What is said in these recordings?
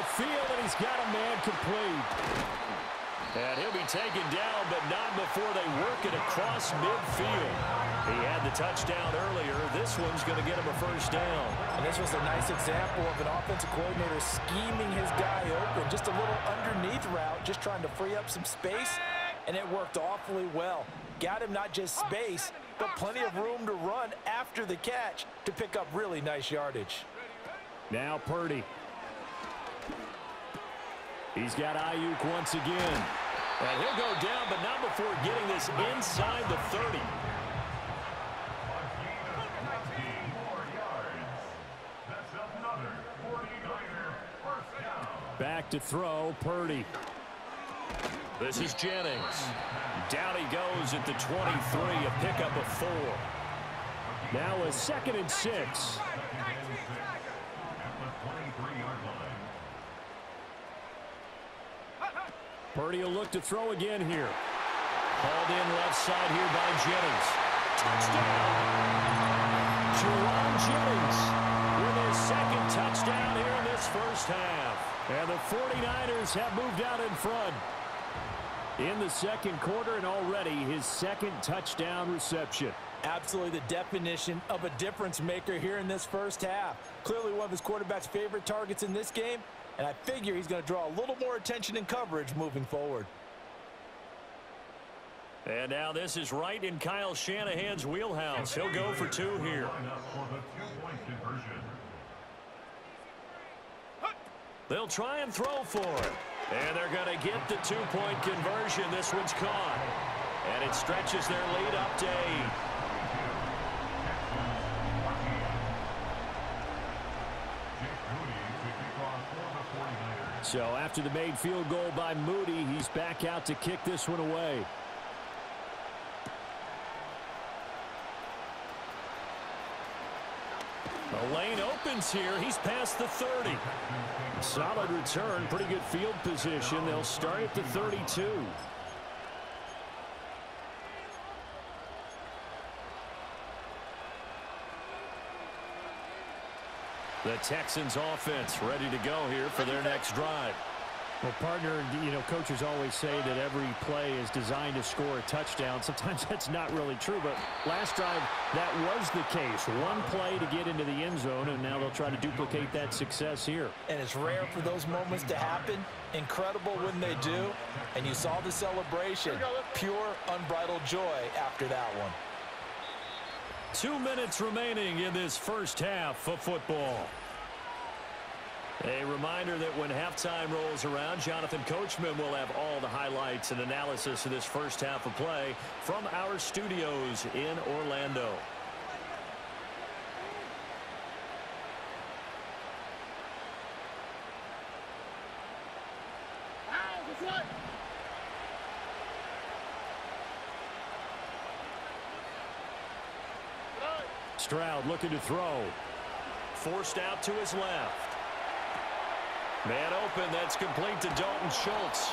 the field, and he's got a man complete. And he'll be taken down, but not before they work it across midfield. He had the touchdown earlier. This one's going to get him a first down. And this was a nice example of an offensive coordinator scheming his guy open. Just a little underneath route, just trying to free up some space, and it worked awfully well. Got him not just space, but plenty of room to run after the catch to pick up really nice yardage. Now Purdy. He's got Ayuk once again. And he'll go down, but not before getting this inside the 30. Back to throw, Purdy. This is Jennings. Down he goes at the 23, a pickup of 4. Now a 2nd and 6. Purdy will look to throw again here. Hauled in left side here by Jennings. Touchdown! Jerome Jennings with his 2nd touchdown here in this first half. And the 49ers have moved out in front in the 2nd quarter, and already his 2nd touchdown reception. Absolutely the definition of a difference maker here in this first half. Clearly one of his quarterback's favorite targets in this game, and I figure he's going to draw a little more attention and coverage moving forward. And now this is right in Kyle Shanahan's wheelhouse. He'll go for 2 here. They'll try and throw for it. And they're going to get the 2-point conversion. This one's caught. And it stretches their lead up to 8. So after the made field goal by Moody, he's back out to kick this one away. The lane opens here. He's past the 30. Solid return. Pretty good field position. They'll start at the 32. The Texans offense ready to go here for their next drive. Well, partner, coaches always say that every play is designed to score a touchdown. Sometimes that's not really true, but last drive, that was the case. One play to get into the end zone, and now they'll try to duplicate that success here. And it's rare for those moments to happen. Incredible when they do. And you saw the celebration. Pure, unbridled joy after that one. 2 minutes remaining in this first half of football. A reminder that when halftime rolls around, Jonathan Coachman will have all the highlights and analysis of this first half of play from our studios in Orlando. Stroud looking to throw. Forced out to his left. Man open, that's complete to Dalton Schultz.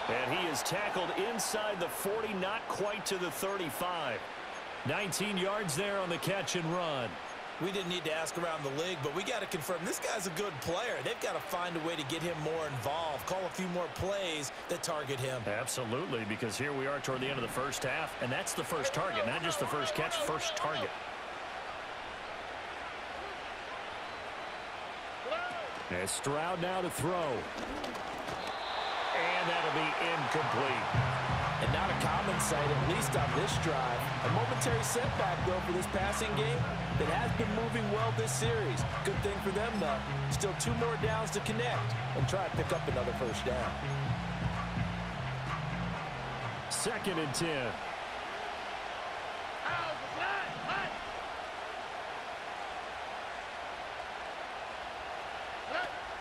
And he is tackled inside the 40, not quite to the 35. 19 yards there on the catch and run. We didn't need to ask around the league, but we got to confirm this guy's a good player. They've got to find a way to get him more involved, call a few more plays that target him. Absolutely, because here we are toward the end of the first half, and that's the first target, not just the first catch, first target. And Stroud now to throw. And that'll be incomplete. And not a common sight, at least on this drive. A momentary setback, though, for this passing game that has been moving well this series. Good thing for them, though. Still 2 more downs to connect and try to pick up another first down. 2nd and 10.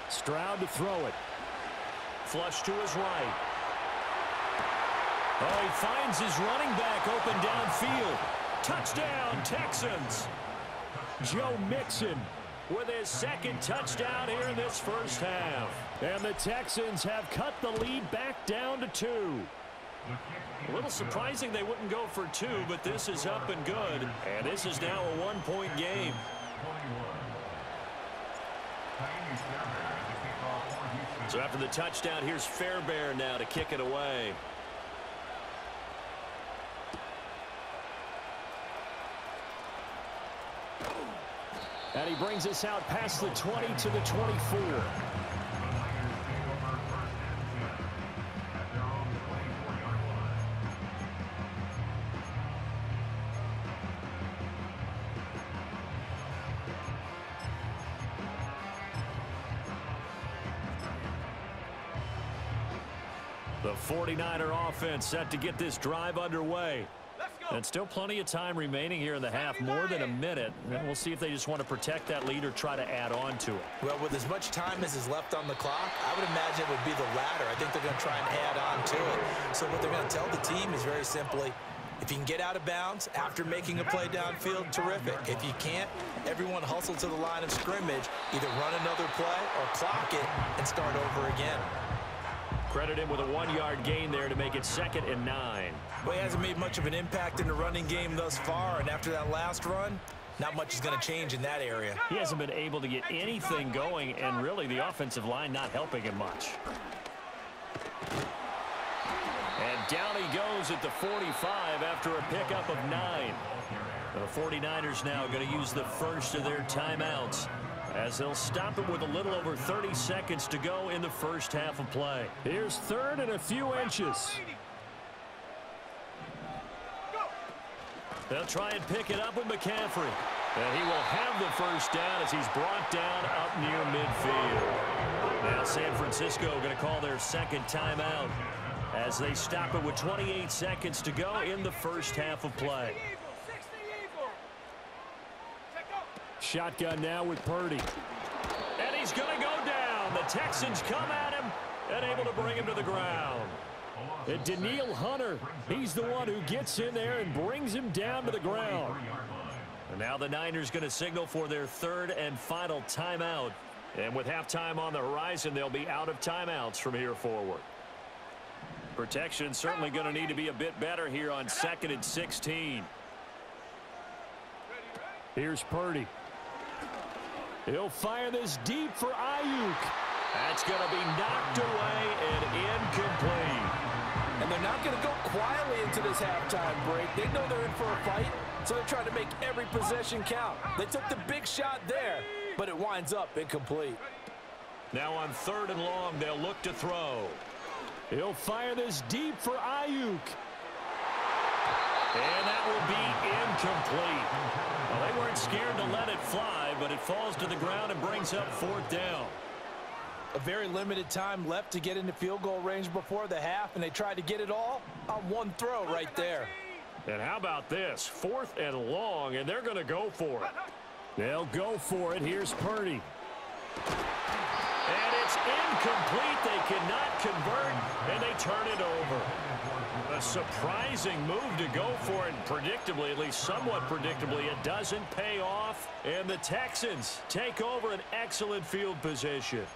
Stroud to throw it. Flush to his right. Oh, he finds his running back open downfield. Touchdown, Texans. Joe Mixon with his 2nd touchdown here in this first half. And the Texans have cut the lead back down to 2. A little surprising they wouldn't go for 2, but this is up and good. And this is now a 1-point game. So after the touchdown, here's Fairbairn now to kick it away. And he brings us out past the 20 to the 24. The 49er offense set to get this drive underway. And still plenty of time remaining here in the half, more than a minute. And we'll see if they just want to protect that lead or try to add on to it. Well, with as much time as is left on the clock, I would imagine it would be the latter. I think they're going to try and add on to it. So what they're going to tell the team is very simply, if you can get out of bounds after making a play downfield, terrific. If you can't, everyone hustle to the line of scrimmage, either run another play or clock it and start over again. Credit him with a 1-yard gain there to make it 2nd and 9. Well, he hasn't made much of an impact in the running game thus far, and after that last run, not much is going to change in that area. He hasn't been able to get anything going, and really the offensive line not helping him much. And down he goes at the 45 after a pickup of 9. The 49ers now going to use the first of their timeouts, as they'll stop it with a little over 30 seconds to go in the first half of play. Here's 3rd and a few inches. They'll try and pick it up with McCaffrey. And he will have the first down as he's brought down up near midfield. Now San Francisco going to call their 2nd timeout as they stop it with 28 seconds to go in the first half of play. Shotgun now with Purdy. And he's going to go down. The Texans come at him and able to bring him to the ground. And Daniil Hunter, he's the one who gets in there and brings him down to the ground. And now the Niners going to signal for their 3rd and final timeout. And with halftime on the horizon, they'll be out of timeouts from here forward. Protection certainly going to need to be a bit better here on 2nd and 16. Here's Purdy. He'll fire this deep for Ayuk. That's going to be knocked away and incomplete. And they're not going to go quietly into this halftime break. They know they're in for a fight, so they're trying to make every possession count. They took the big shot there, but it winds up incomplete. Now on 3rd and long, they'll look to throw. He'll fire this deep for Ayuk. And that will be incomplete. Well, they weren't scared to let it fly, but it falls to the ground and brings up 4th down. A very limited time left to get into field goal range before the half, and they tried to get it all on one throw right there. And how about this? 4th and long, and they're going to go for it. They'll go for it. Here's Purdy. And it's incomplete. They cannot convert, and they turn it over. A surprising move to go for it, and predictably, at least somewhat predictably, it doesn't pay off. And the Texans take over an excellent field position.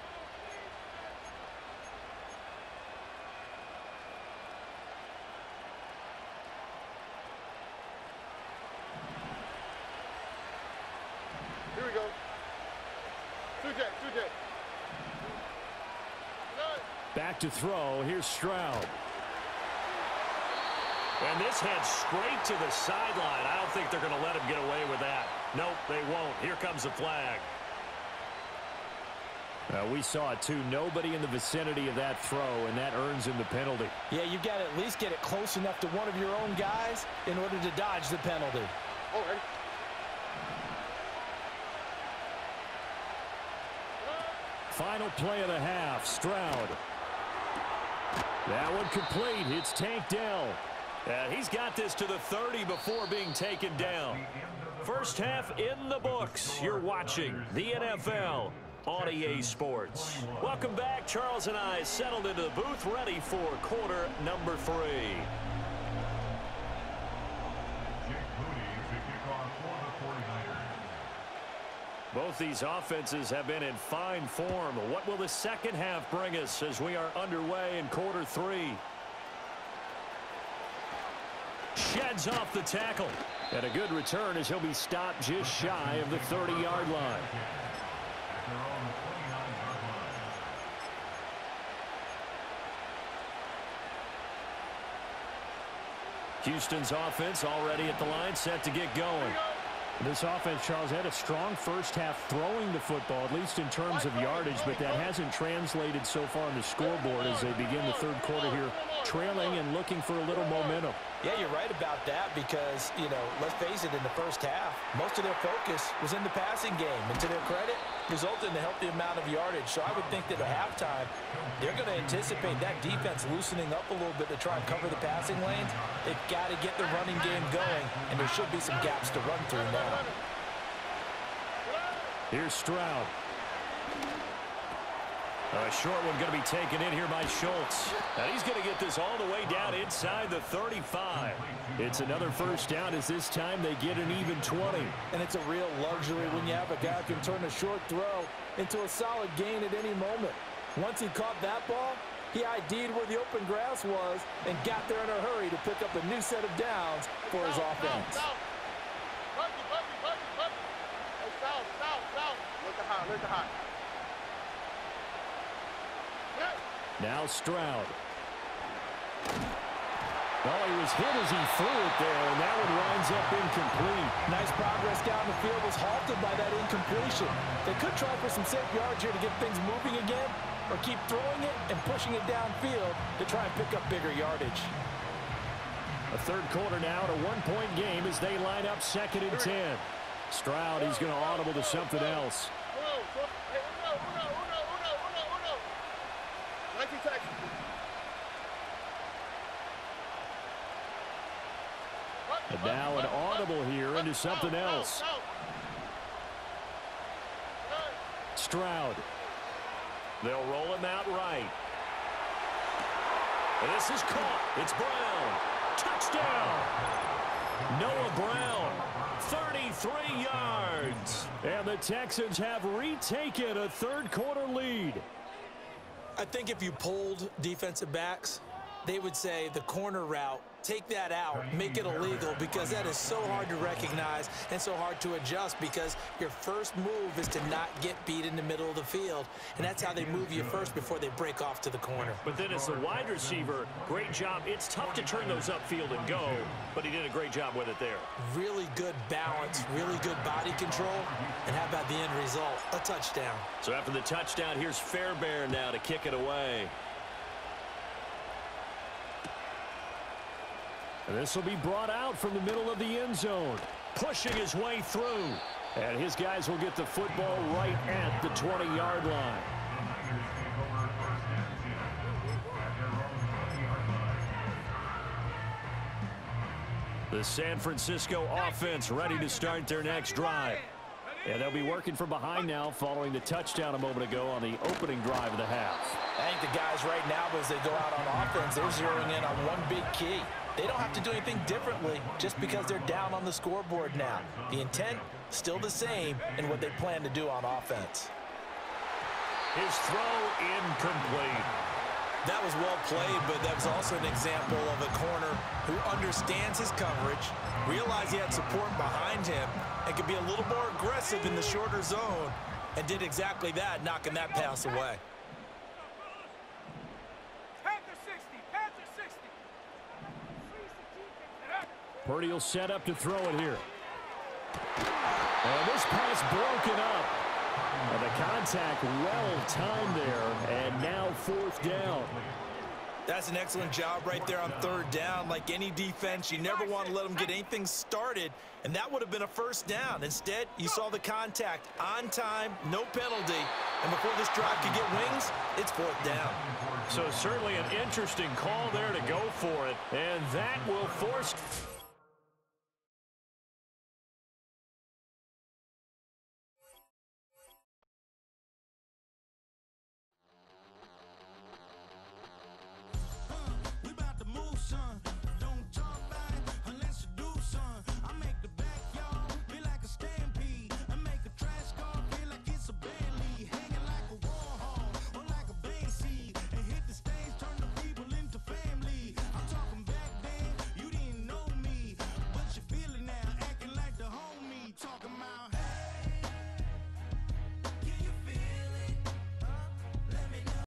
Here we go. 2J. Back to throw. Here's Stroud. And this heads straight to the sideline. I don't think they're going to let him get away with that. Nope, they won't. Here comes the flag. We saw it, too. Nobody in the vicinity of that throw, and that earns him the penalty. Yeah, you've got to at least get it close enough to one of your own guys in order to dodge the penalty. Okay. Final play of the half, Stroud. That one complete. It's tanked down. He's got this to the 30 before being taken down. First half in the books. You're watching the NFL on EA Sports. Welcome back. Charles and I settled into the booth, ready for quarter number 3. Both these offenses have been in fine form. What will the second half bring us as we are underway in quarter 3? Sheds off the tackle. And a good return as he'll be stopped just shy of the 30-yard line. Houston's offense already at the line, set to get going. This offense, Charles, had a strong first half throwing the football, at least in terms of yardage, but that hasn't translated so far on the scoreboard as they begin the third quarter here, trailing and looking for a little momentum. Yeah, you're right about that because, let's face it, in the first half, most of their focus was in the passing game. And to their credit, resulted in a healthy amount of yardage. So I would think that at halftime, they're going to anticipate that defense loosening up a little bit to try and cover the passing lanes. They've got to get the running game going, and there should be some gaps to run through now. Here's Stroud. A short one going to be taken in here by Schultz. And he's going to get this all the way down inside the 35. It's another first down as this time they get an even 20. And it's a real luxury when you have a guy who can turn a short throw into a solid gain at any moment. Once he caught that ball, he ID'd where the open grass was and got there in a hurry to pick up a new set of downs for his offense. Look at high. Now Stroud. Well, he was hit as he threw it there, and that one winds up incomplete. Nice progress down the field was halted by that incompletion. They could try for some safe yards here to get things moving again, or keep throwing it and pushing it downfield to try and pick up bigger yardage. A third quarter now at a one-point game as they line up 2nd and 10. Stroud, he's going to audible to something else. And now an audible here into something else. Stroud. They'll roll him out right. And this is caught. It's Brown. Touchdown. Noah Brown. 33 yards. And the Texans have retaken a third quarter lead. I think if you polled defensive backs, they would say the corner route, take that out, make it illegal, because that is so hard to recognize and so hard to adjust because your first move is to not get beat in the middle of the field, and that's how they move you first before they break off to the corner. But then as a wide receiver, great job. It's tough to turn those upfield and go, but he did a great job with it there. Really good balance, really good body control, and how about the end result? A touchdown. So after the touchdown, here's Fairbairn now to kick it away. And this will be brought out from the middle of the end zone, pushing his way through. And his guys will get the football right at the 20-yard line. The San Francisco offense ready to start their next drive. And they'll be working from behind now following the touchdown a moment ago on the opening drive of the half. I think the guys right now, as they go out on offense, they're zeroing in on one big key. They don't have to do anything differently just because they're down on the scoreboard now. The intent, still the same in what they plan to do on offense. His throw incomplete. That was well played, but that was also an example of a corner who understands his coverage, realized he had support behind him, and could be a little more aggressive in the shorter zone, and did exactly that, knocking that pass away. Purdy will set up to throw it here. And this pass broken up. And the contact well timed there, and now 4th down. That's an excellent job right there on 3rd down. Like any defense, you never want to let them get anything started, and that would have been a 1st down. Instead, you saw the contact on time, no penalty, and before this drive could get wings, it's 4th down. So certainly an interesting call there to go for it, and that will force